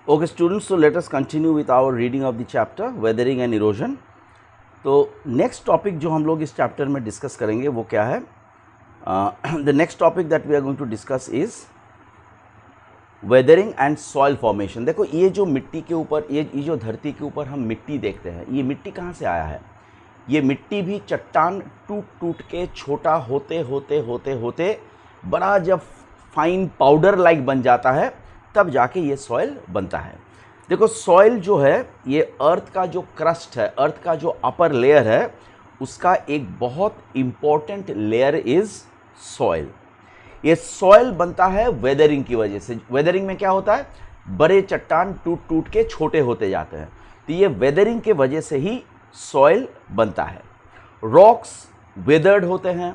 Okay students, so let us continue with our reading of the chapter weathering and erosion. तो next topic जो हम लोग इस chapter में डिस्कस करेंगे वो क्या है? The next topic that we are going to discuss is weathering and soil formation. देखो ये जो मिट्टी के ऊपर ये जो धरती के ऊपर हम मिट्टी देखते हैं, ये मिट्टी कहाँ से आया है? ये मिट्टी भी चट्टान टूट टूट के छोटा होते होते होते होते बड़ा जब फाइन पाउडर लाइक बन जाता है तब जाके ये सॉइल बनता है. देखो सॉइल जो है ये अर्थ का जो क्रस्ट है, अर्थ का जो अपर लेयर है, उसका एक बहुत इम्पॉर्टेंट लेयर इज सॉइल. ये सॉइल बनता है वेदरिंग की वजह से. वेदरिंग में क्या होता है? बड़े चट्टान टूट टूट के छोटे होते जाते हैं, तो ये वेदरिंग के वजह से ही सॉइल बनता है. रॉक्स वेदर्ड होते हैं,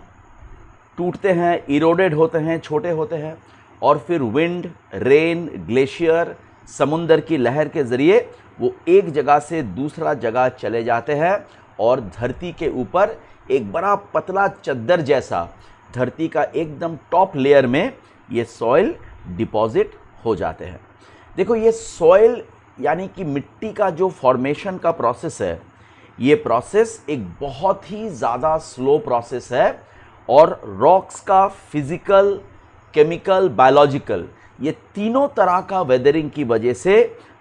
टूटते हैं, इरोडेड होते हैं, छोटे होते हैं, और फिर विंड, रेन, ग्लेशियर, समुंदर की लहर के ज़रिए वो एक जगह से दूसरा जगह चले जाते हैं और धरती के ऊपर एक बड़ा पतला चद्दर जैसा धरती का एकदम टॉप लेयर में ये सॉइल डिपॉजिट हो जाते हैं. देखो ये सॉइल यानी कि मिट्टी का जो फॉर्मेशन का प्रोसेस है, ये प्रोसेस एक बहुत ही ज़्यादा स्लो प्रोसेस है और रॉक्स का फिज़िकल, केमिकल, बायोलॉजिकल, ये तीनों तरह का वेदरिंग की वजह से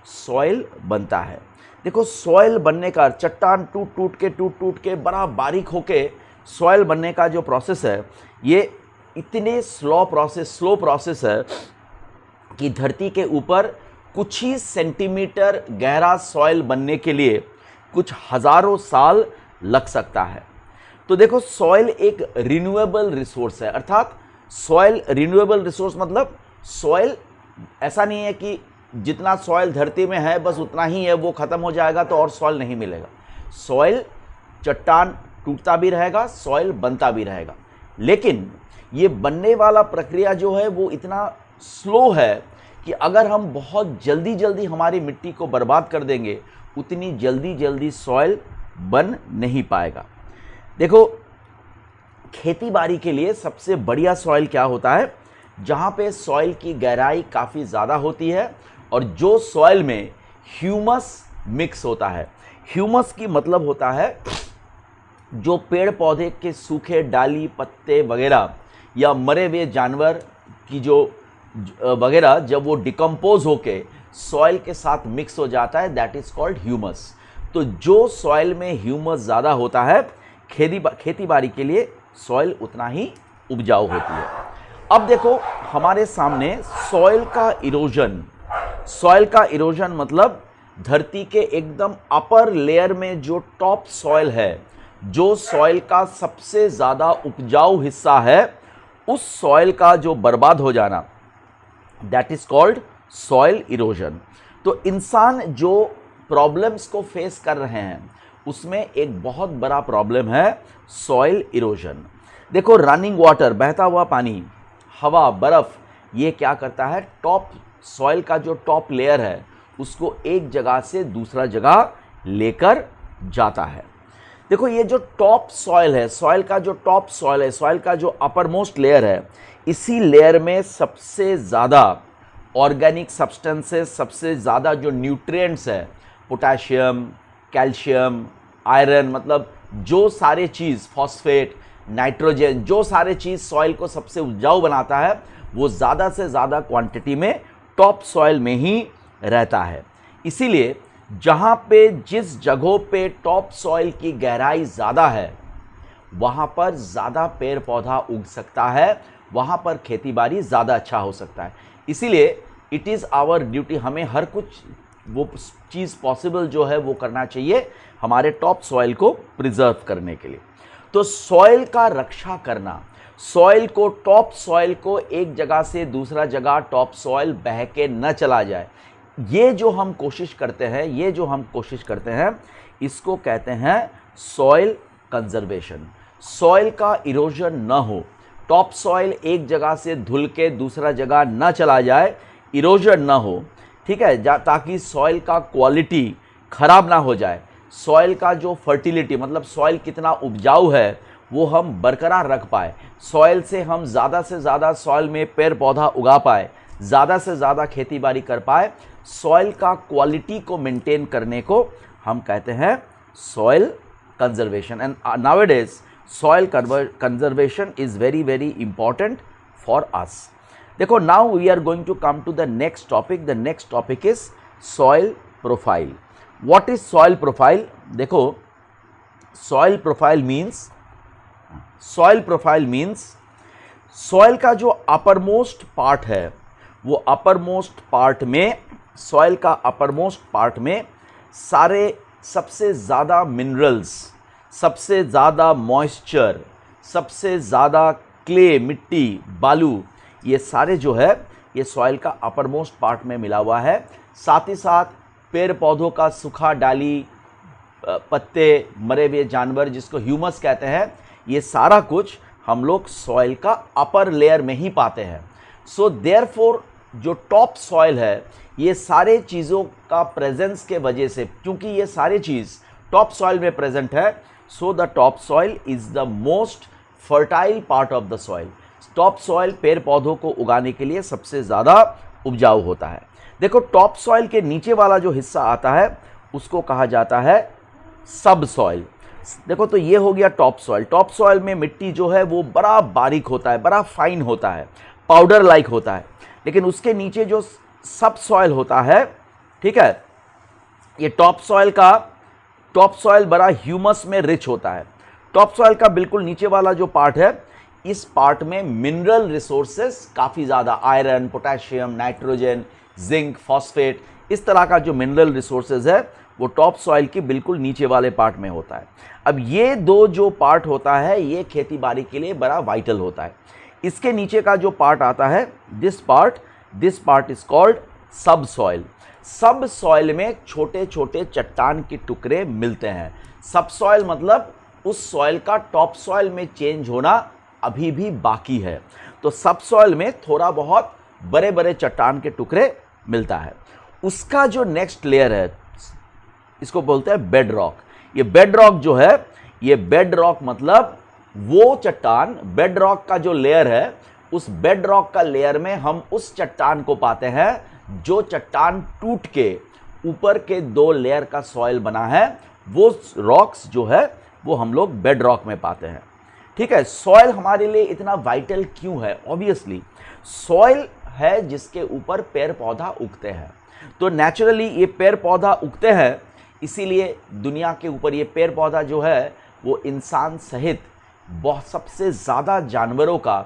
सॉइल बनता है. देखो सॉइल बनने का, चट्टान टूट टूट के बड़ा बारीक होके सॉइल बनने का जो प्रोसेस है, ये इतने स्लो प्रोसेस है कि धरती के ऊपर कुछ ही सेंटीमीटर गहरा सॉइल बनने के लिए कुछ हज़ारों साल लग सकता है. तो देखो सॉइल एक रिन्यूएबल रिसोर्स है. अर्थात सॉइल रिन्यूएबल रिसोर्स मतलब सॉइल ऐसा नहीं है कि जितना सॉइल धरती में है बस उतना ही है, वो ख़त्म हो जाएगा तो और सॉइल नहीं मिलेगा. सॉइल, चट्टान टूटता भी रहेगा, सॉइल बनता भी रहेगा, लेकिन ये बनने वाला प्रक्रिया जो है वो इतना स्लो है कि अगर हम बहुत जल्दी हमारी मिट्टी को बर्बाद कर देंगे, उतनी जल्दी सॉइल बन नहीं पाएगा. देखो खेती बाड़ी के लिए सबसे बढ़िया सॉइल क्या होता है? जहाँ पे सॉइल की गहराई काफ़ी ज़्यादा होती है और जो सॉइल में ह्यूमस मिक्स होता है. ह्यूमस की मतलब होता है जो पेड़ पौधे के सूखे डाली, पत्ते वगैरह या मरे हुए जानवर की जो वगैरह जब वो डिकम्पोज होके सॉइल के साथ मिक्स हो जाता है, दैट इज़ कॉल्ड ह्यूमस. तो जो सॉइल में ह्यूमस ज़्यादा होता है, खेती बाड़ी के लिए सॉइल उतना ही उपजाऊ होती है. अब देखो हमारे सामने सॉइल का इरोजन मतलब धरती के एकदम अपर लेयर में जो टॉप सॉइल है, जो सॉइल का सबसे ज़्यादा उपजाऊ हिस्सा है, उस सॉइल का जो बर्बाद हो जाना, that is called soil erosion. तो इंसान जो प्रॉब्लम्स को फेस कर रहे हैं उसमें एक बहुत बड़ा प्रॉब्लम है सॉइल इरोजन. देखो रनिंग वाटर, बहता हुआ पानी, हवा, बर्फ़, ये क्या करता है? टॉप सॉइल का जो टॉप लेयर है उसको एक जगह से दूसरा जगह लेकर जाता है. देखो ये जो टॉप सॉइल है, सॉइल का जो टॉप सॉइल है, सॉइल का जो अपर मोस्ट लेयर है, इसी लेयर में सबसे ज़्यादा ऑर्गेनिक सब्सटेंसेस, सबसे ज़्यादा जो न्यूट्रिएंट्स है, पोटाशियम, कैल्शियम, आयरन, मतलब जो सारे चीज़, फॉस्फेट, नाइट्रोजन, जो सारे चीज़ सॉइल को सबसे उपजाऊ बनाता है, वो ज़्यादा से ज़्यादा क्वांटिटी में टॉप सॉइल में ही रहता है. इसीलिए जहाँ पे, जिस जगहों पे टॉप सॉइल की गहराई ज़्यादा है, वहाँ पर ज़्यादा पेड़ पौधा उग सकता है, वहाँ पर खेती बाड़ी ज़्यादा अच्छा हो सकता है. इसीलिए इट इज़ आवर ड्यूटी, हमें हर कुछ वो चीज़ पॉसिबल जो है वो करना चाहिए हमारे टॉप सॉइल को प्रिजर्व करने के लिए. तो सॉइल का रक्षा करना, सॉइल को, टॉप सॉइल को एक जगह से दूसरा जगह टॉप सॉइल बह के न चला जाए, ये जो हम कोशिश करते हैं, इसको कहते हैं सॉइल कंजर्वेशन. सॉइल का इरोजन न हो, टॉप सॉइल एक जगह से धुल के दूसरा जगह न चला जाए, इरोजन न हो, ठीक है, ताकि सॉइल का क्वालिटी खराब ना हो जाए, सॉइल का जो फर्टिलिटी मतलब सॉइल कितना उपजाऊ है वो हम बरकरार रख पाए, सॉइल से हम ज़्यादा से ज़्यादा सॉइल में पेड़ पौधा उगा पाए, ज़्यादा से ज़्यादा खेती बाड़ी कर पाए, सॉइल का क्वालिटी को मेंटेन करने को हम कहते हैं soil conservation. And nowadays soil conservation is very very important for us. देखो, now we are going to come to the next topic. The next topic is soil profile. What is soil profile? देखो, soil profile means soil का जो uppermost part है, वो uppermost part में, soil का uppermost part में सारे सबसे ज़्यादा मिनरल्स, सबसे ज़्यादा मॉइस्चर, सबसे ज़्यादा क्ले, मिट्टी, बालू, ये सारे जो है ये सॉइल का अपरमोस्ट पार्ट में मिला हुआ है। साथ ही साथ पेड़ पौधों का सूखा डाली, पत्ते, मरे हुए जानवर जिसको ह्यूमस कहते हैं, ये सारा कुछ हम लोग सॉइल का अपर लेयर में ही पाते हैं। सो देयरफॉर जो टॉप सॉइल है, ये सारे चीज़ों का प्रेजेंस के वजह से, क्योंकि ये सारे चीज़ टॉप सॉइल में प्रेजेंट है, so the top soil is the most fertile part of the soil. Top soil पेड़ पौधों को उगाने के लिए सबसे ज़्यादा उपजाऊ होता है। देखो, टॉप सॉइल के नीचे वाला जो हिस्सा आता है उसको कहा जाता है सब सॉइल। देखो, तो ये हो गया टॉप सॉइल। टॉप सॉइल में मिट्टी जो है वो बड़ा बारीक होता है, बड़ा फाइन होता है, पाउडर लाइक होता है। लेकिन उसके नीचे जो सब सॉइल होता है, ठीक है, ये टॉप सॉइल बड़ा ह्यूमस में रिच होता है। टॉप सॉइल का बिल्कुल नीचे वाला जो पार्ट है, इस पार्ट में मिनरल रिसोर्सेस काफ़ी ज़्यादा, iron, potassium, nitrogen, zinc, phosphate, इस तरह का जो मिनरल रिसोर्सेज है वो टॉप सॉइल के बिल्कुल नीचे वाले पार्ट में होता है। अब ये दो जो पार्ट होता है, ये खेती बाड़ी के लिए बड़ा वाइटल होता है। इसके नीचे का जो पार्ट आता है, दिस पार्ट इज कॉल्ड सब सॉइल। सब सॉइल में छोटे छोटे चट्टान के टुकड़े मिलते हैं। सब सॉइल मतलब उस सॉइल का टॉप सॉइल में चेंज होना अभी भी बाकी है। तो सब सॉइल में थोड़ा बहुत बड़े बड़े चट्टान के टुकड़े मिलता है। उसका जो नेक्स्ट लेयर है, इसको बोलते हैं बेड रॉक। ये बेड रॉक जो है, ये बेड रॉक मतलब वो चट्टान, बेड रॉक का जो लेयर है, उस बेड रॉक का लेयर में हम उस चट्टान को पाते हैं जो चट्टान टूट के ऊपर के दो लेयर का सॉइल बना है। वो रॉक्स जो है वो हम लोग बेड रॉक में पाते हैं। ठीक है, सॉइल हमारे लिए इतना वाइटल क्यों है? ऑब्वियसली सॉइल है जिसके ऊपर पेड़ पौधा उगते हैं। तो नेचुरली ये पेड़ पौधा उगते हैं, इसीलिए दुनिया के ऊपर ये पेड़ पौधा जो है वो इंसान सहित बहुत सबसे ज़्यादा जानवरों का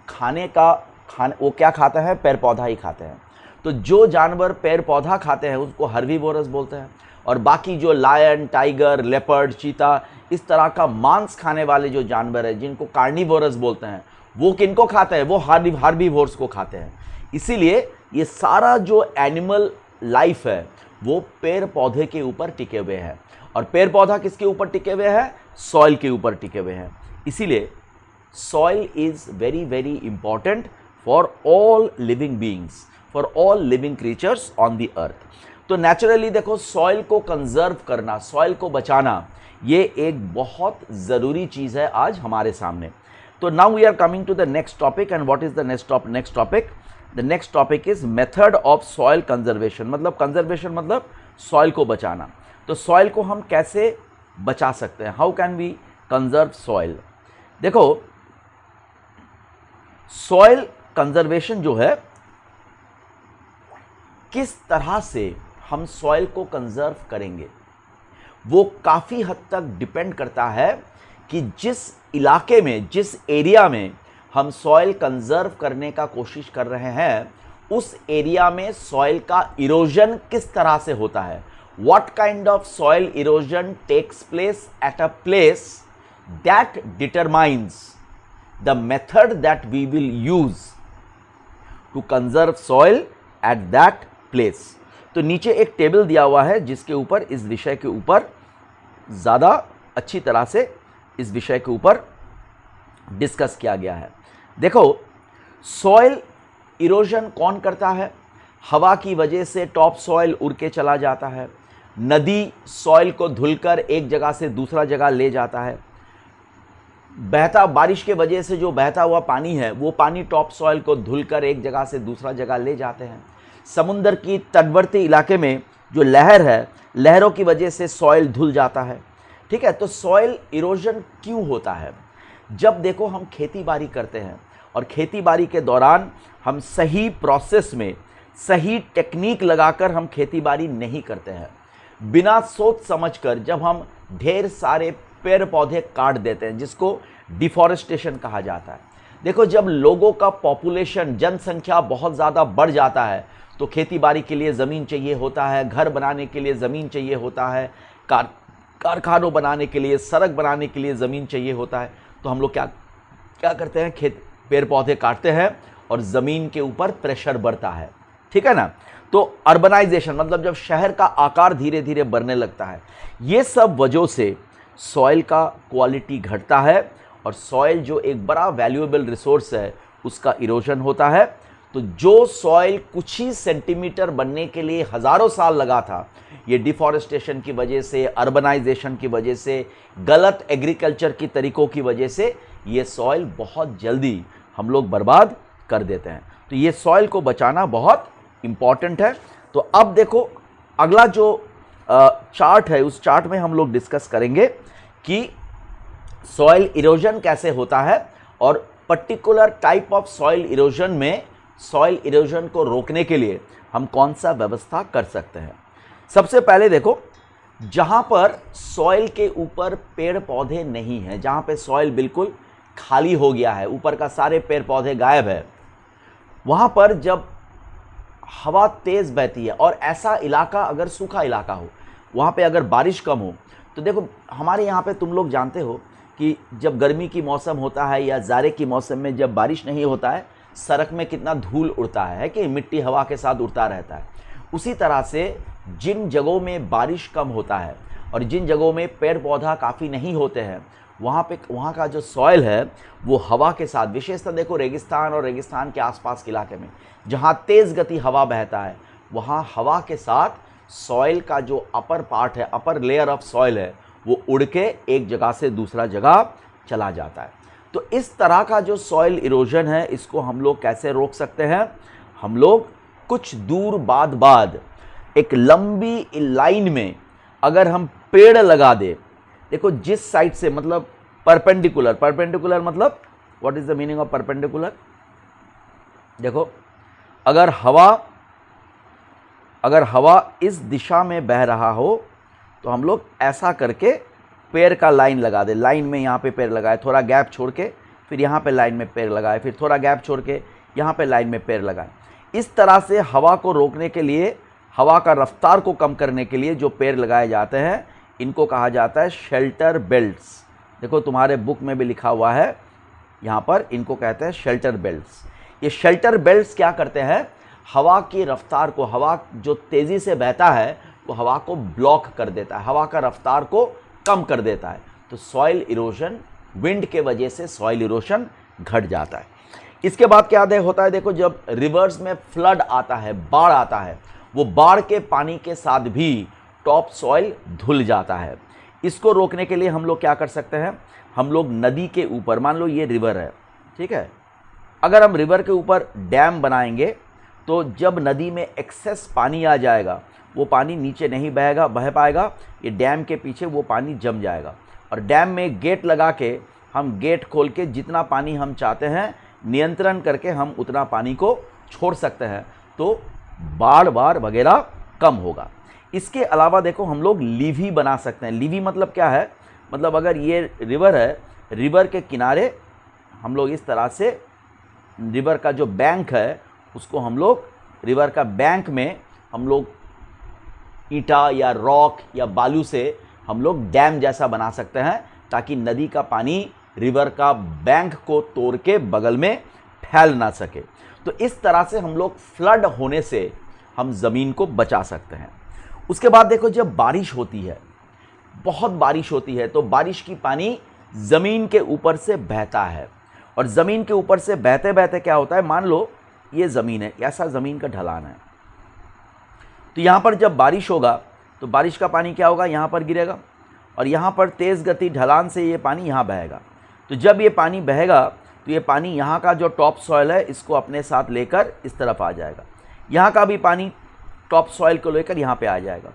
वो क्या खाता है? पेड़ पौधा ही खाते हैं। तो जो जानवर पेड़ पौधा खाते हैं उसको हर्बीवोरस बोलते हैं, और बाकी जो लायन, टाइगर, लेपर्ड, चीता, इस तरह का मांस खाने वाले जो जानवर हैं जिनको कार्निवोरस बोलते हैं, वो किनको खाते हैं? वो हार्बीवोरस को खाते हैं। इसीलिए ये सारा जो एनिमल लाइफ है वो पेड़ पौधे के ऊपर टिके हुए हैं। और पेड़ पौधा किसके ऊपर टिके हुए हैं? सॉइल के ऊपर टिके हुए हैं। इसीलिए soil is very very important for all living beings, for all living creatures on the earth. तो नेचुरली देखो, सॉइल को कंजर्व करना, सॉइल को बचाना, ये एक बहुत ज़रूरी चीज़ है आज हमारे सामने। तो now we are coming to the next topic. And what is the next topic? The next topic is method of soil conservation. मतलब कंजर्वेशन मतलब सॉइल को बचाना। तो सॉइल को हम कैसे बचा सकते हैं? How can we conserve soil? देखो, सॉइल कंजर्वेशन जो है, किस तरह से हम सॉइल को कंजर्व करेंगे, वो काफ़ी हद तक डिपेंड करता है कि जिस इलाके में, जिस एरिया में हम सॉइल कंजर्व करने का कोशिश कर रहे हैं, उस एरिया में सॉइल का इरोजन किस तरह से होता है। What kind of soil erosion takes place at a place that determines the method that we will use to conserve soil at that place। तो नीचे एक टेबल दिया हुआ है जिसके ऊपर इस विषय के ऊपर ज़्यादा अच्छी तरह से इस विषय के ऊपर डिस्कस किया गया है। देखो, सॉइल इरोजन कौन करता है? हवा की वजह से टॉप सॉइल उड़ के चला जाता है। नदी सॉइल को धुलकर एक जगह से दूसरा जगह ले जाता है। बहता बारिश के वजह से जो बहता हुआ पानी है वो पानी टॉप सॉइल को धुलकर एक जगह से दूसरा जगह ले जाते हैं। समुद्र की तटवर्ती इलाके में जो लहर है, लहरों की वजह से सॉइल धुल जाता है। ठीक है, तो सॉइल इरोजन क्यों होता है? जब देखो हम खेती बाड़ी करते हैं और खेती बाड़ी के दौरान हम सही प्रोसेस में सही टेक्निक लगाकर हम खेती बाड़ी नहीं करते हैं, बिना सोच समझकर जब हम ढेर सारे पेड़ पौधे काट देते हैं, जिसको डिफॉरेस्टेशन कहा जाता है। देखो, जब लोगों का पॉपुलेशन, जनसंख्या बहुत ज़्यादा बढ़ जाता है तो खेती बाड़ी के लिए ज़मीन चाहिए होता है, घर बनाने के लिए ज़मीन चाहिए होता है, कारखानों बनाने के लिए, सड़क बनाने के लिए ज़मीन चाहिए होता है। तो हम लोग क्या करते हैं, पेड़ पौधे काटते हैं और ज़मीन के ऊपर प्रेशर बढ़ता है। ठीक है ना। तो अर्बनाइजेशन मतलब जब शहर का आकार धीरे धीरे बढ़ने लगता है, ये सब वजह से सॉइल का क्वालिटी घटता है और सॉइल जो एक बड़ा वैल्यूएबल रिसोर्स है उसका इरोजन होता है। तो जो सॉइल कुछ ही सेंटीमीटर बनने के लिए हज़ारों साल लगा था, ये डिफॉरेस्टेशन की वजह से, अर्बनाइजेशन की वजह से, गलत एग्रीकल्चर की तरीकों की वजह से ये सॉइल बहुत जल्दी हम लोग बर्बाद कर देते हैं। तो ये सॉइल को बचाना बहुत इम्पॉर्टेंट है। तो अब देखो, अगला जो चार्ट है, उस चार्ट में हम लोग डिस्कस करेंगे कि सॉइल इरोजन कैसे होता है और particular type of soil erosion में सॉइल इरोजन को रोकने के लिए हम कौन सा व्यवस्था कर सकते हैं। सबसे पहले देखो, जहां पर सॉइल के ऊपर पेड़ पौधे नहीं हैं, जहां पे सॉइल बिल्कुल खाली हो गया है, ऊपर का सारे पेड़ पौधे गायब है, वहां पर जब हवा तेज बहती है और ऐसा इलाका अगर सूखा इलाका हो, वहाँ पे अगर बारिश कम हो, तो देखो हमारे यहाँ पे तुम लोग जानते हो कि जब गर्मी की मौसम होता है या जाड़े की मौसम में जब बारिश नहीं होता है, सड़क में कितना धूल उड़ता है कि मिट्टी हवा के साथ उड़ता रहता है। उसी तरह से जिन जगहों में बारिश कम होता है और जिन जगहों में पेड़ पौधा काफ़ी नहीं होते हैं, वहाँ का जो सॉइल है वो हवा के साथ, विशेषतः देखो रेगिस्तान और रेगिस्तान के आसपास के इलाके में जहाँ तेज़ गति हवा बहता है, वहाँ हवा के साथ सॉइल का जो अपर पार्ट है, अपर लेयर ऑफ सॉइल है, वो उड़ के एक जगह से दूसरा जगह चला जाता है। तो इस तरह का जो सॉइल इरोजन है, इसको हम लोग कैसे रोक सकते हैं? हम लोग कुछ दूर बाद एक लंबी लाइन में अगर हम पेड़ लगा दे, देखो जिस साइड से, मतलब परपेंडिकुलर मतलब what is the meaning of perpendicular? देखो, अगर हवा इस दिशा में बह रहा हो तो हम लोग ऐसा करके पेड़ का लाइन लगा दे। लाइन में यहाँ पे पेड़ लगाए, थोड़ा गैप छोड़ के, फिर यहाँ पे लाइन में पेड़ लगाए, फिर थोड़ा गैप छोड़ के यहाँ पे लाइन में पेड़ लगाए। इस तरह से हवा को रोकने के लिए, हवा का रफ्तार को कम करने के लिए जो पेड़ लगाए जाते हैं, इनको कहा जाता है शेल्टर बेल्ट्स। देखो तुम्हारे बुक में भी लिखा हुआ है यहाँ पर, इनको कहते हैं शेल्टर बेल्ट्स। ये शेल्टर बेल्ट्स क्या करते हैं? हवा की रफ्तार को, हवा जो तेज़ी से बहता है वो हवा को ब्लॉक कर देता है, हवा का रफ्तार को कम कर देता है। तो सॉइल इरोजन, विंड के वजह से सॉइल इरोजन घट जाता है। इसके बाद क्या होता है? देखो, जब रिवर्स में फ्लड आता है, बाढ़ आता है, वो बाढ़ के पानी के साथ भी टॉप सॉइल धुल जाता है। इसको रोकने के लिए हम लोग क्या कर सकते हैं? हम लोग नदी के ऊपर, मान लो ये रिवर है, ठीक है, अगर हम रिवर के ऊपर डैम बनाएंगे तो जब नदी में एक्सेस पानी आ जाएगा, वो पानी नीचे नहीं बह पाएगा, ये डैम के पीछे वो पानी जम जाएगा। और डैम में गेट लगा के, हम गेट खोल के जितना पानी हम चाहते हैं नियंत्रण करके हम उतना पानी को छोड़ सकते हैं, तो बाढ़ वगैरह कम होगा। इसके अलावा देखो, हम लोग लीवी बना सकते हैं। लीवी मतलब क्या है? मतलब अगर ये रिवर है, रिवर के किनारे हम लोग इस तरह से रिवर का जो बैंक है उसको हम लोग, रिवर का बैंक में हम लोग ईंटा या रॉक या बालू से हम लोग डैम जैसा बना सकते हैं, ताकि नदी का पानी रिवर का बैंक को तोड़ के बगल में फैल ना सके। तो इस तरह से हम लोग फ्लड होने से हम ज़मीन को बचा सकते हैं। उसके बाद देखो, जब बारिश होती है, बहुत बारिश होती है, तो बारिश की पानी ज़मीन के ऊपर से बहता है, और ज़मीन के ऊपर से बहते बहते क्या होता है? मान लो ये ज़मीन है, ऐसा ज़मीन का ढलान है, तो यहाँ पर जब बारिश होगा तो बारिश का पानी क्या होगा? यहाँ पर गिरेगा, और यहाँ पर तेज़ गति ढलान से ये पानी यहाँ बहेगा। तो जब ये पानी बहेगा तो ये पानी यहाँ का जो टॉप सॉइल है इसको अपने साथ लेकर इस तरफ आ जाएगा, यहाँ का भी पानी टॉप सॉइल को लेकर यहाँ पे आ जाएगा।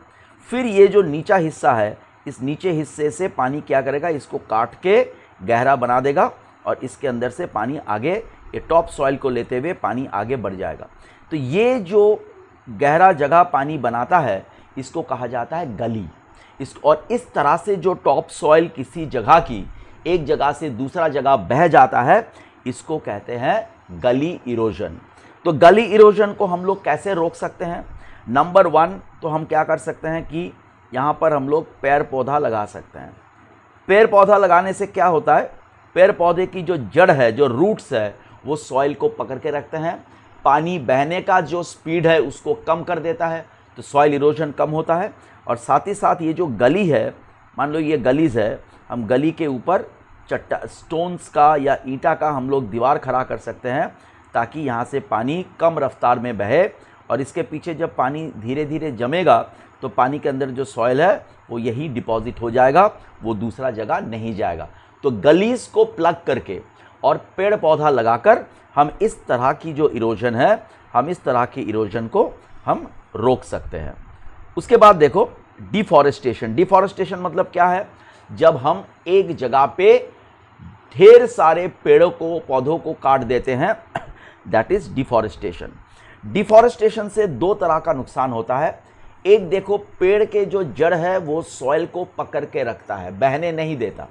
फिर ये जो नीचा हिस्सा है, इस नीचे हिस्से से पानी क्या करेगा, इसको काट के गहरा बना देगा और इसके अंदर से पानी आगे, ये टॉप सॉइल को लेते हुए पानी आगे बढ़ जाएगा। तो ये जो गहरा जगह पानी बनाता है इसको कहा जाता है गली। और इस तरह से जो टॉप सॉइल किसी जगह की एक जगह से दूसरा जगह बह जाता है, इसको कहते हैं गली इरोजन। तो गली इरोजन को हम लोग कैसे रोक सकते हैं? नंबर 1 तो हम क्या कर सकते हैं कि यहाँ पर हम लोग पेड़ पौधा लगा सकते हैं। पेड़ पौधा लगाने से क्या होता है, पेड़ पौधे की जो जड़ है, जो रूट्स है, वो सॉइल को पकड़ के रखते हैं। पानी बहने का जो स्पीड है उसको कम कर देता है, तो सॉइल इरोजन कम होता है। और साथ ही साथ ये जो गली है, मान लो ये गलीज है, हम गली के ऊपर स्टोन्स का या ईंटा का हम लोग दीवार खड़ा कर सकते हैं ताकि यहाँ से पानी कम रफ्तार में बहे। और इसके पीछे जब पानी धीरे धीरे जमेगा तो पानी के अंदर जो सॉइल है वो यही डिपॉजिट हो जाएगा, वो दूसरा जगह नहीं जाएगा। तो गलीज को प्लग करके और पेड़ पौधा लगाकर हम इस तरह की जो इरोजन है, हम इस तरह की इरोजन को हम रोक सकते हैं। उसके बाद देखो डिफॉरेस्टेशन। डिफॉरेस्टेशन मतलब क्या है? जब हम एक जगह पे ढेर सारे पेड़ों को, पौधों को काट देते हैं, दैट इज डिफॉरेस्टेशन। डिफॉरेस्टेशन से 2 तरह का नुकसान होता है। एक देखो, पेड़ के जो जड़ है वो सॉइल को पकड़ के रखता है, बहने नहीं देता।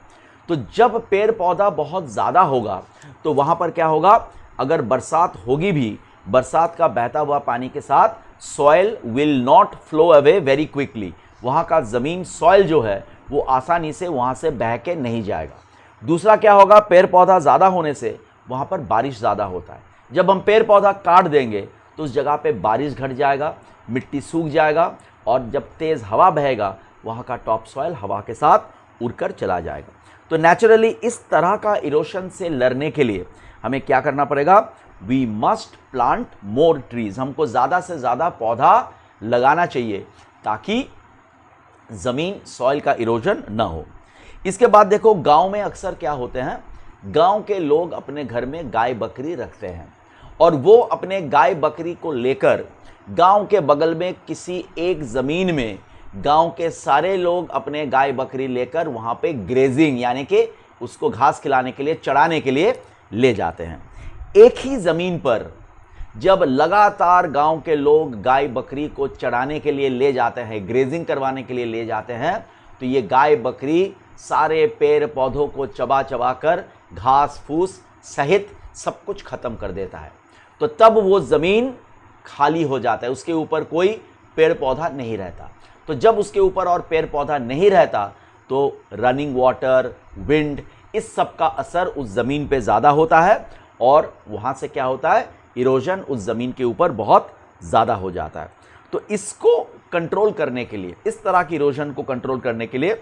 तो जब पेड़ पौधा बहुत ज़्यादा होगा तो वहाँ पर क्या होगा, अगर बरसात होगी भी, बरसात का बहता हुआ पानी के साथ soil will not flow away very quickly. वहाँ का ज़मीन, सॉइल जो है वो आसानी से वहाँ से बह के नहीं जाएगा। दूसरा क्या होगा, पेड़ पौधा ज़्यादा होने से वहाँ पर बारिश ज़्यादा होता है। जब हम पेड़ पौधा काट देंगे तो उस जगह पे बारिश घट जाएगा, मिट्टी सूख जाएगा और जब तेज़ हवा बहेगा वहाँ का टॉप सॉइल हवा के साथ उड़कर चला जाएगा। तो नेचुरली इस तरह का इरोशन से लड़ने के लिए हमें क्या करना पड़ेगा? We must plant more trees. हमको ज़्यादा से ज़्यादा पौधा लगाना चाहिए ताकि ज़मीन, सॉइल का इरोजन ना हो। इसके बाद देखो, गांव में अक्सर क्या होते हैं, गांव के लोग अपने घर में गाय बकरी रखते हैं और वो अपने गाय बकरी को लेकर गांव के बगल में किसी एक ज़मीन में गांव के सारे लोग अपने गाय बकरी लेकर वहाँ पे ग्रेजिंग यानी कि उसको घास खिलाने के लिए, चराने के लिए ले जाते हैं। एक ही ज़मीन पर जब लगातार गांव के लोग गाय बकरी को चराने के लिए ले जाते हैं, ग्रेजिंग करवाने के लिए ले जाते हैं, तो ये गाय बकरी सारे पेड़ पौधों को चबा चबा कर घास फूस सहित सब कुछ खत्म कर देता है। तो तब वो ज़मीन खाली हो जाता है, उसके ऊपर कोई पेड़ पौधा नहीं रहता। तो जब उसके ऊपर और पेड़ पौधा नहीं रहता तो रनिंग वाटर, विंड, इस सब का असर उस ज़मीन पे ज़्यादा होता है और वहाँ से क्या होता है, इरोजन उस ज़मीन के ऊपर बहुत ज़्यादा हो जाता है। तो इसको कंट्रोल करने के लिए, इस तरह की इरोजन को कंट्रोल करने के लिए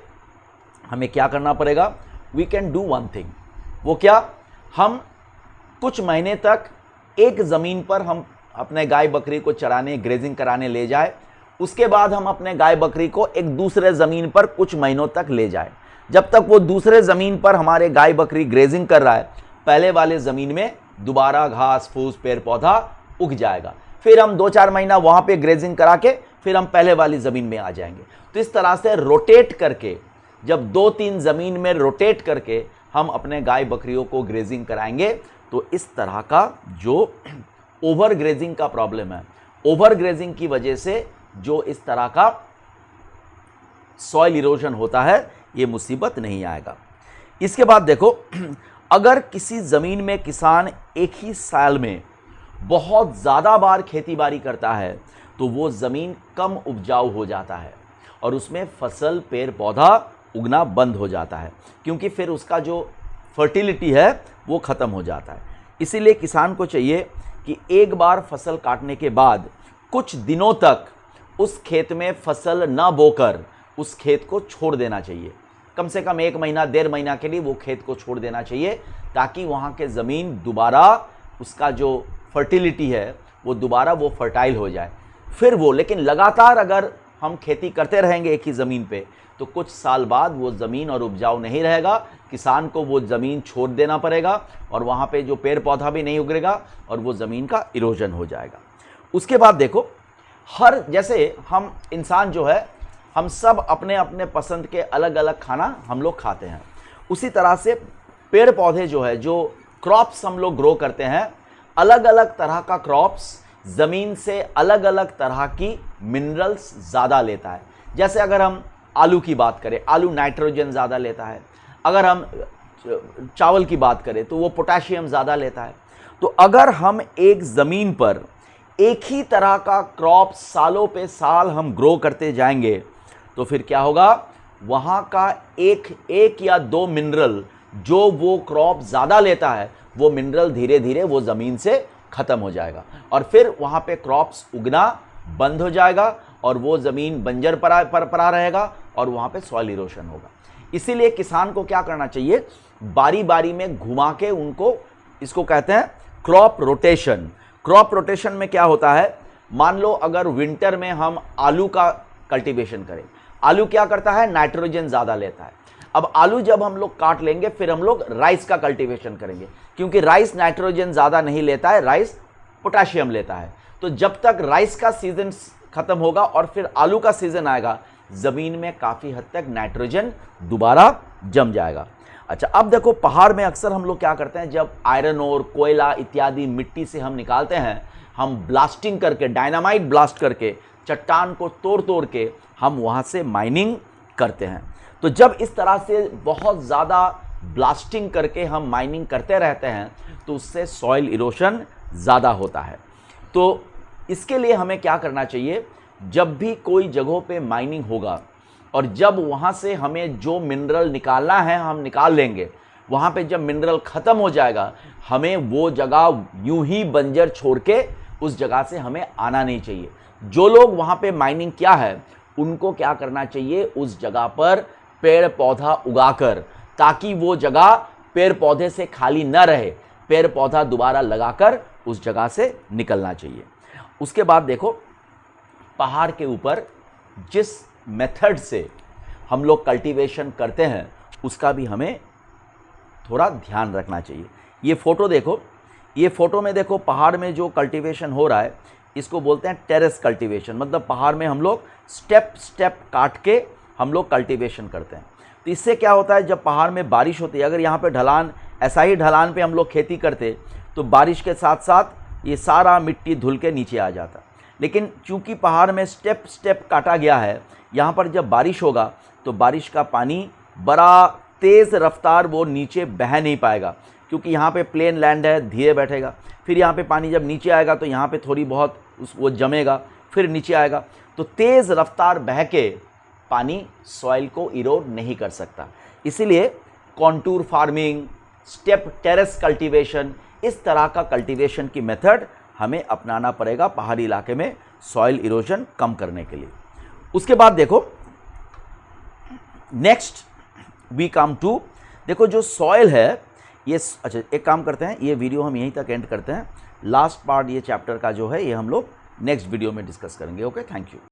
हमें क्या करना पड़ेगा? We can do one thing. वो क्या? हम कुछ महीने तक एक ज़मीन पर हम अपने गाय बकरी को चराने, ग्रेजिंग कराने ले जाए। उसके बाद हम अपने गाय बकरी को एक दूसरे ज़मीन पर कुछ महीनों तक ले जाए। जब तक वो दूसरे ज़मीन पर हमारे गाय बकरी ग्रेजिंग कर रहा है, पहले वाले ज़मीन में दोबारा घास फूस, पेड़ पौधा उग जाएगा। फिर हम 2-4 महीना वहाँ पे ग्रेजिंग करा के फिर हम पहले वाली ज़मीन में आ जाएंगे। तो इस तरह से रोटेट करके, जब 2-3 ज़मीन में रोटेट करके हम अपने गाय बकरियों को ग्रेजिंग कराएंगे, तो इस तरह का जो ओवर ग्रेजिंग का प्रॉब्लम है, ओवर ग्रेजिंग की वजह से जो इस तरह का सॉइल इरोजन होता है, ये मुसीबत नहीं आएगा। इसके बाद देखो, अगर किसी ज़मीन में किसान एक ही साल में बहुत ज़्यादा बार खेती बाड़ी करता है तो वो ज़मीन कम उपजाऊ हो जाता है और उसमें फसल, पेड़ पौधा उगना बंद हो जाता है, क्योंकि फिर उसका जो फर्टिलिटी है वो ख़त्म हो जाता है। इसीलिए किसान को चाहिए कि एक बार फसल काटने के बाद कुछ दिनों तक उस खेत में फसल ना बोकर उस खेत को छोड़ देना चाहिए। कम से कम 1 महीना, 1.5 महीना के लिए वो खेत को छोड़ देना चाहिए, ताकि वहाँ के ज़मीन दोबारा, उसका जो फर्टिलिटी है वो दोबारा वो फर्टाइल हो जाए। फिर वो, लेकिन लगातार अगर हम खेती करते रहेंगे एक ही ज़मीन पे, तो कुछ साल बाद वो ज़मीन और उपजाऊ नहीं रहेगा, किसान को वो ज़मीन छोड़ देना पड़ेगा और वहाँ पे जो पेड़ पौधा भी नहीं उगेगा और वो ज़मीन का इरोजन हो जाएगा। उसके बाद देखो, हर जैसे हम इंसान जो है, हम सब अपने अपने पसंद के अलग अलग खाना हम लोग खाते हैं, उसी तरह से पेड़ पौधे जो है, जो क्रॉप्स हम लोग ग्रो करते हैं, अलग अलग तरह का क्रॉप्स ज़मीन से अलग अलग तरह की मिनरल्स ज़्यादा लेता है। जैसे अगर हम आलू की बात करें, आलू नाइट्रोजन ज़्यादा लेता है। अगर हम चावल की बात करें तो वो पोटाशियम ज़्यादा लेता है। तो अगर हम एक ज़मीन पर एक ही तरह का क्रॉप सालों पे साल हम ग्रो करते जाएंगे तो फिर क्या होगा, वहाँ का एक या दो मिनरल जो वो क्रॉप ज़्यादा लेता है, वो मिनरल धीरे धीरे वो ज़मीन से ख़त्म हो जाएगा और फिर वहाँ पे क्रॉप्स उगना बंद हो जाएगा और वो ज़मीन बंजर पड़ा रहेगा और वहाँ पे सॉइल इरोशन होगा। इसीलिए किसान को क्या करना चाहिए, बारी बारी में घुमा के उनको, इसको कहते हैं क्रॉप रोटेशन। क्रॉप रोटेशन में क्या होता है, मान लो अगर विंटर में हम आलू का कल्टीवेशन करें, आलू क्या करता है, नाइट्रोजन ज़्यादा लेता है। अब आलू जब हम लोग काट लेंगे फिर हम लोग राइस का कल्टीवेशन करेंगे, क्योंकि राइस नाइट्रोजन ज़्यादा नहीं लेता है, राइस पोटाशियम लेता है। तो जब तक राइस का सीजन खत्म होगा और फिर आलू का सीजन आएगा, ज़मीन में काफ़ी हद तक नाइट्रोजन दोबारा जम जाएगा। अच्छा, अब देखो पहाड़ में अक्सर हम लोग क्या करते हैं, जब आयरन और कोयला इत्यादि मिट्टी से हम निकालते हैं, हम ब्लास्टिंग करके, डायनामाइट ब्लास्ट करके, चट्टान को तोड़ तोड़ के हम वहाँ से माइनिंग करते हैं। तो जब इस तरह से बहुत ज़्यादा ब्लास्टिंग करके हम माइनिंग करते रहते हैं तो उससे सॉइल इरोशन ज़्यादा होता है। तो इसके लिए हमें क्या करना चाहिए, जब भी कोई जगहों पे माइनिंग होगा और जब वहाँ से हमें जो मिनरल निकालना है हम निकाल लेंगे, वहाँ पे जब मिनरल ख़त्म हो जाएगा, हमें वो जगह यूं ही बंजर छोड़ के उस जगह से हमें आना नहीं चाहिए। जो लोग वहाँ पे माइनिंग किया है उनको क्या करना चाहिए, उस जगह पर पेड़ पौधा उगाकर, ताकि वो जगह पेड़ पौधे से खाली न रहे, पेड़ पौधा दोबारा लगाकर उस जगह से निकलना चाहिए। उसके बाद देखो, पहाड़ के ऊपर जिस मेथड से हम लोग कल्टीवेशन करते हैं उसका भी हमें थोड़ा ध्यान रखना चाहिए। ये फ़ोटो देखो, ये फ़ोटो में देखो पहाड़ में जो कल्टीवेशन हो रहा है इसको बोलते हैं टेरेस कल्टीवेशन। मतलब पहाड़ में हम लोग स्टेप स्टेप काट के हम लोग कल्टीवेशन करते हैं। तो इससे क्या होता है, जब पहाड़ में बारिश होती है, अगर यहाँ पे ढलान, ऐसा ही ढलान पे हम लोग खेती करते तो बारिश के साथ साथ ये सारा मिट्टी धुल के नीचे आ जाता। लेकिन चूंकि पहाड़ में स्टेप स्टेप काटा गया है, यहाँ पर जब बारिश होगा तो बारिश का पानी बड़ा तेज़ रफ्तार वो नीचे बह नहीं पाएगा, क्योंकि यहाँ पे प्लेन लैंड है, धीरे बैठेगा। फिर यहाँ पे पानी जब नीचे आएगा तो यहाँ पे थोड़ी बहुत वो जमेगा, फिर नीचे आएगा, तो तेज़ रफ्तार बह के पानी सॉइल को इरोड नहीं कर सकता। इसीलिए contour farming, step terrace cultivation, इस तरह का कल्टीवेशन की मेथड हमें अपनाना पड़ेगा पहाड़ी इलाके में सॉइल इरोजन कम करने के लिए। उसके बाद देखो, नेक्स्ट वी कम टू, देखो जो सॉइल है ये, अच्छा एक काम करते हैं, ये वीडियो हम यहीं तक एंड करते हैं। लास्ट पार्ट ये चैप्टर का जो है ये हम लोग नेक्स्ट वीडियो में डिस्कस करेंगे। Okay, thank you.